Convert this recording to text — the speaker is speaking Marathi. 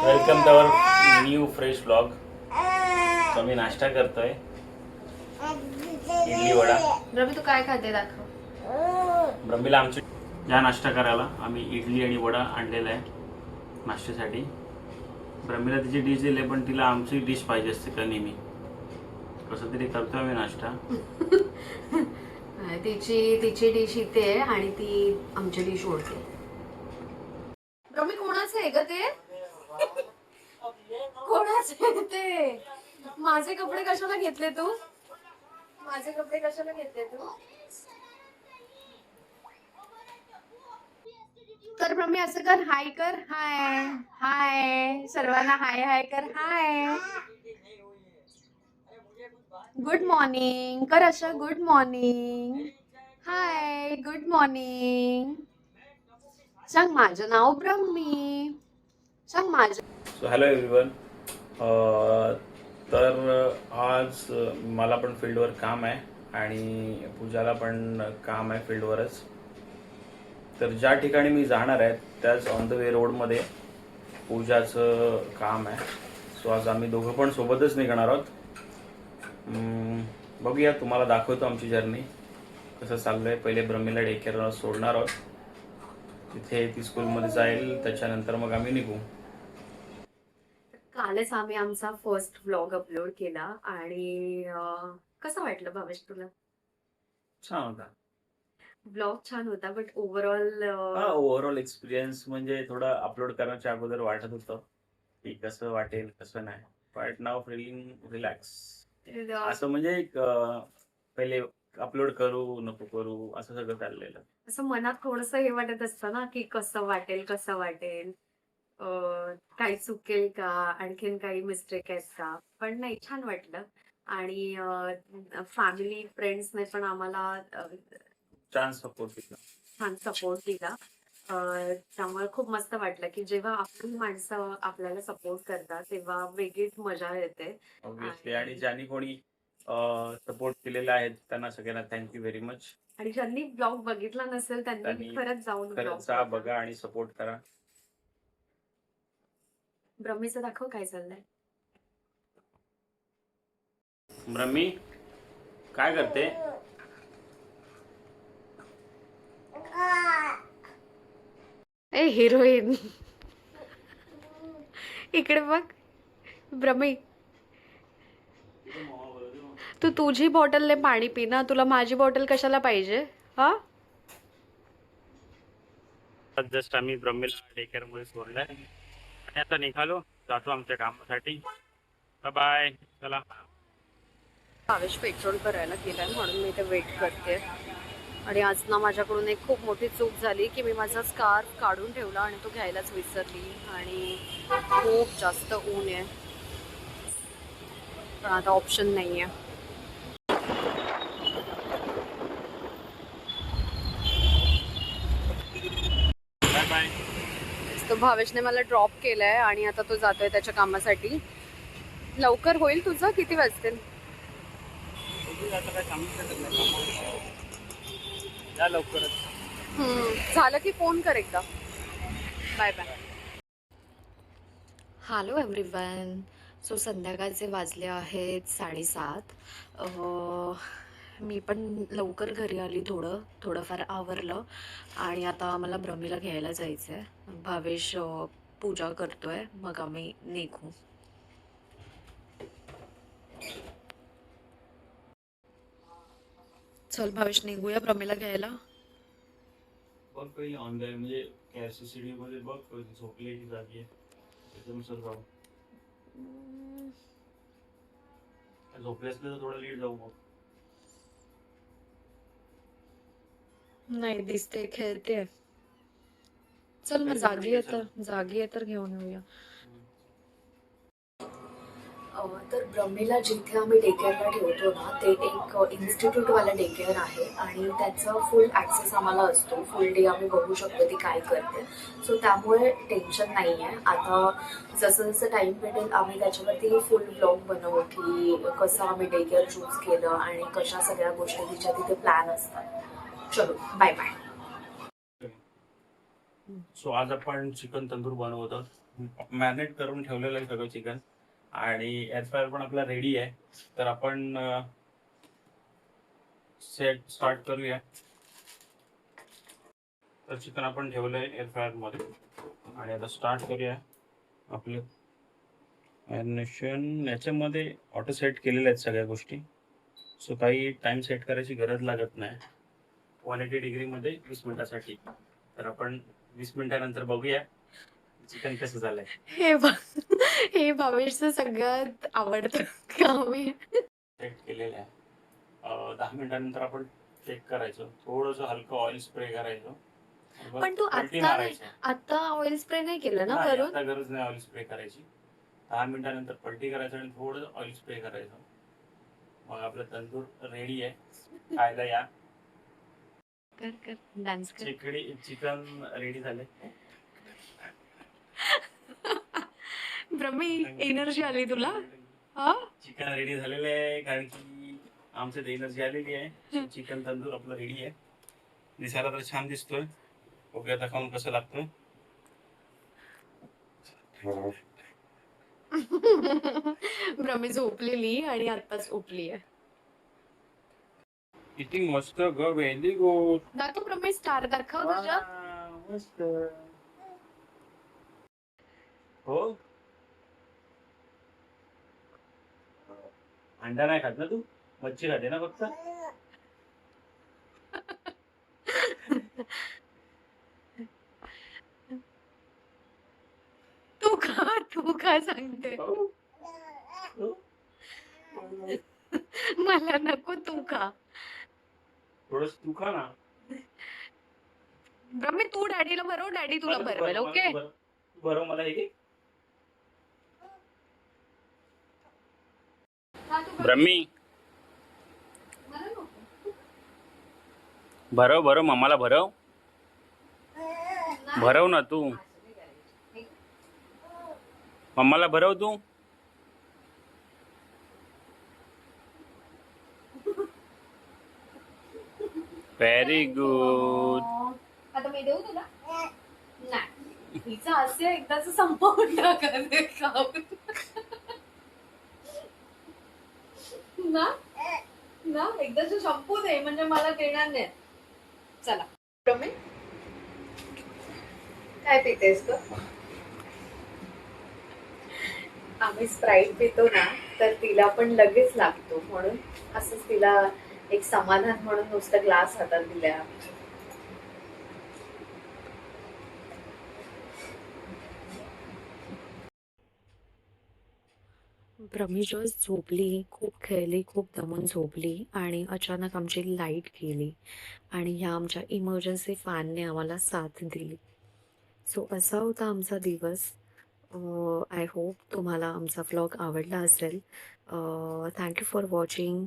Welcome to our new fresh blog. तो आम्ही नाश्ता करतोय, इडली वडा. रवी तू काय खाते दाखव. ब्रह्मीला आमची या नाश्ता करायला आम्ही इडली आणि वडा आणलेला आहे नाश्त्यासाठी. ब्रह्मीला तिची डिश दिली, पण तिला आमची डिश पाहिजे असते का नेहमी. कसं तरी करतोय आम्ही नाश्ता. तिची डिश इथे आहे आणि ती आमची डिश ओढते. रवी कोणाचं आहे ग ते? कोणाचं आहे ते? माझे कपडे कशाला घेतले तू? माझे कपडे कशाला घेतले तू? तर ब्रह्मी असं कर, हाय कर. हाय हाय सर्वांना हाय हाय कर. हाय गुड मॉर्निंग कर. असं good morning. Hi good morning. सांग माझं नाव ब्रह्मी. सांग माझं. So hello everyone. तर आज मला पण फील्डवर काम आहे आणि पूजाला पण काम आहे फील्डवरच. तर ज्या ठिकाणी मी जाणार आहे त्याच ऑन द वे रोडमध्ये पूजाचं काम आहे. सो आज आम्ही दोघं पण सोबतच निघणार आहोत. बघूया, तुम्हाला दाखवतो आमची जर्नी कसं चाललं आहे. पहिले ब्रह्मीला डे केअरला सोडणार आहोत, तिथे ती स्कूलमध्ये जाईल, त्याच्यानंतर मग आम्ही निघू. कालच आम्ही आमचा फर्स्ट व्लॉग अपलोड केला आणि कसं वाटलं भावेश तुला? छान होता ब्लॉग. छान होता बट ओव्हरऑल ओव्हरऑल एक्सपिरियन्स म्हणजे थोडं अपलोड करण्याच्या अगोदर वाटत होतं की कसं वाटेल कसं नाही, बट नाव फीलिंग रिलॅक्स. असं म्हणजे पहिले अपलोड करू नको करू असं सगळं चाललेलं. असं मनात थोडस हे वाटत असतं ना की कसं वाटेल कसं वाटेल, काही चुकेल का, आणखीन काही मिस्टेक आहेत का. पण नाही, छान वाटलं. आणि फॅमिली फ्रेंड्सने पण आम्हाला छान सपोर्ट केला, छान सपोर्ट दिला. त्यामुळे खूप मस्त वाटलं की जेव्हा आपली माणसं आपल्याला सपोर्ट करतात तेव्हा वेगळीच मजा येते. ऑब्विसली. आणि ज्यांनी कोणी सपोर्ट केलेला आहे त्यांना सगळ्यांना थँक्यू व्हेरी मच. आणि ज्यांनी ब्लॉग बघितला नसेल त्यांनी खरंच जाऊन खरंच जा, बघा आणि सपोर्ट करा. ब्रह्मीचं दाखव काय चाललंय. ब्रह्मी काय करते? ए हिरोईन इकडे बघ. ब्रह्मी तू तुझी बॉटलने पाणी पी ना, तुला माझी बॉटल कशाला पाहिजे? हा जस्ट आम्ही ब्रह्मीला डे केअर मध्ये सोडलाय आणि आता निघालो, जातो आमच्या कामासाठी. बाय. चला. भावेश पेट्रोल करायला गेलाय म्हणून मी इथे वेट करते. आणि आज ना माझ्याकडून एक खूप मोठी चूक झाली की मी माझा स्कार्फ काढून ठेवला आणि तो घ्यायलाच विसरली. आणि खूप जास्त ऊन आहे, पण आता ऑप्शन नाही आहे. Bye bye. तो भावेशने मला ड्रॉप केलाय आणि आता तो जातोय त्याच्या कामासाठी. लवकर होईल तुझं? किती वाजतील? लवकरच झालं की फोन कर एकदा. Bye bye. Hello everyone. So संध्याकाळचे वाजले आहेत 7:30. मी पण लवकर घरी आली, थोडंफार आवरलं आणि आता मला ब्रह्मीला घ्यायला जायचं आहे. भावेश पूजा करतोय, मग आम्ही निघू. चल भावेश निघूया ब्रह्मीला घ्यायला. बघ काही ऑनलाईन म्हणजे KCCD मध्ये बघ झोपलेली जागी आहे, त्याच्यानुसार जाऊ. झोपले असले तर थोडं लेट जाऊ. मग नाही दिसते, खेळते. चल मग जागी आहे तर घेऊन येऊया. तर ब्रह्मीला जिथे आम्ही डे केअरला ठेवतो ना, ते एक इन्स्टिट्यूटवाला डे केअर आहे आणि त्याचा फुल ॲक्सेस आम्हाला असतो. फुल डे आम्ही बघू शकतो ती काय करते. सो त्यामुळे टेन्शन नाही आहे. आता जसं जसं टाईम भेटेल आम्ही त्याच्यावरती फुल ब्लॉग बनवू की कसं आम्ही डे केअर चूज केलं आणि कशा सगळ्या गोष्टी तिच्या तिथे प्लॅन असतात. चलो बाय बाय. सो आज आपण चिकन तंदूर बनवतो. मॅरिनेट करून ठेवलेलं आहे सगळं चिकन आणि एअर फ्रायर पण आपला रेडी आहे. तर आपण सेट स्टार्ट करूया. तर चिकन आपण ठेवलंय एअर फ्रायर मध्ये आणि आता स्टार्ट करूया आपलं मॅरिनेशन. याच्यामध्ये ऑटो सेट केलेल्या आहेत सगळ्या गोष्टी, सो काही टाइम सेट करायची गरज लागत नाही. 180 डिग्रीमध्ये 20 मिनिटासाठी. तर आपण 20 मिनिटानंतर बघूया चिकन कसं झालंय. हे भावेशचं सगळ्यात आवडतं काम आहे. सेट केलेलं आहे. 10 मिनिटानंतर आपण चेक करायचं, थोडंसं हलकं ऑइल स्प्रे करायचं. पण तू पलटी आता मारायचं. आता ऑइल स्प्रे नाही केलं ना नाही, वरून? आता गरज नाही ऑइल स्प्रे करायची. 10 मिनिटानंतर पलटी करायचं आणि थोडं ऑइल स्प्रे करायचं. मग आपलं तंदूर रेडी आहे, खायला या. कर कर डान्स कर. चिकन रेडी झाले. ब्रह्मी एनर्जी आली तुला? हा चिकन रेडी झालेलं आहे कारण की आमच्यात एनर्जी आलेली आहे. चिकन तंदूर आपलं रेडी आहे. दिसायला तर छान दिसतोय. बघूया आता खाऊन कसं लागतोय. ब्रह्मी झोपलेली आणि आत्ताच उठली आहे. किती मस्त ग, व्हेरी गुड. दाखव ब्रह्मी, स्टार दाखव तुझ्या. मस्त. हो, अंडा नाही खात ना तू? मच्छी खाते ना फक्त? तू का सांगते? हो. हो. मला नको, तू खा. थोडस तू खा ना. ब्रह्मी तू डॅडीला भरव, डॅडी तुला भरवेल. ओके बरं, मला हे घे. ब्रह्मी भरव मम्माला भरव ना तू. मम्माला भरव तू. Very good. आता मी देऊ तुला? नाही, हिचं हास्य एकदाच संपवून टाकायचं काम ना. ना एकदाच संपू दे, म्हणजे मला देणार नाही. चला प्रमे, काय पितेस ग? आम्ही स्प्राईट पितो ना, तर तिला पण लगेच लागतो, म्हणून असंच तिला एक समाधान म्हणून नुसतं ग्लास हातात दिल्या. प्रमी जस्ट झोपली, खूप खेळली, खूप दमून झोपली आणि अचानक आमची लाईट गेली आणि ह्या आमच्या इमर्जन्सी फॅनने आम्हाला साथ दिली. सो असा होता आमचा दिवस. आय होप तुम्हाला आमचा व्लॉग आवडला असेल. Thank you for watching.